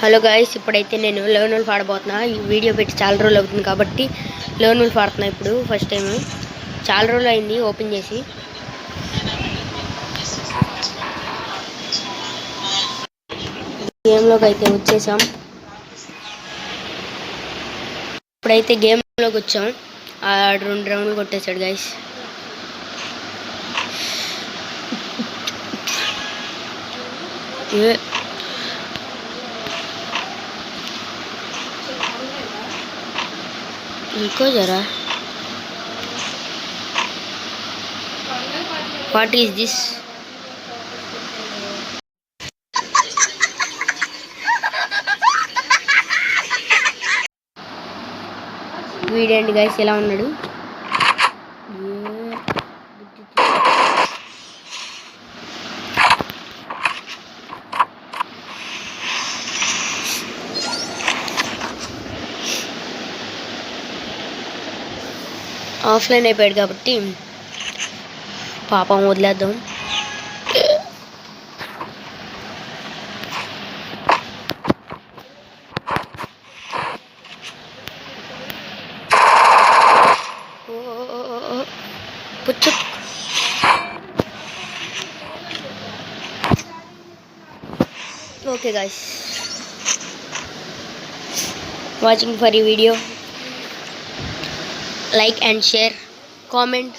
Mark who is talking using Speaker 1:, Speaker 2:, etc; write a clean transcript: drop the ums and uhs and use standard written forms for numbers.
Speaker 1: Hello guys, ఇప్పుడైతే నేను eleven wolf ఆడబోతున్నా. ఈ వీడియో పెట్టి చాలా రోజులు అవుతుంది కాబట్టి లెవెన్ వల్ఫ్ ఆడుతున్నా. ఇప్పుడు ఫస్ట్ టైం, చాలా రోజులు అయింది ఓపెన్ చేసి. గేమ్లోకి అయితే వచ్చేసాం. ఇప్పుడైతే గేమ్లోకి వచ్చాం. 2 రౌండ్లు కొట్టేశాడు గాయ్స్. ఇంకో జరా, వాట్ ఈస్ దిస్? వీడేంటి గైస్ ఎలా ఉన్నాడు? ఆఫ్లైన్ అయిపోయాడు కాబట్టి పాపం వదిలేద్దాం. పుచ్చు. ఓకే గాయ్స్, వాచింగ్ ఫర్ ఈ video. Like and share, comment.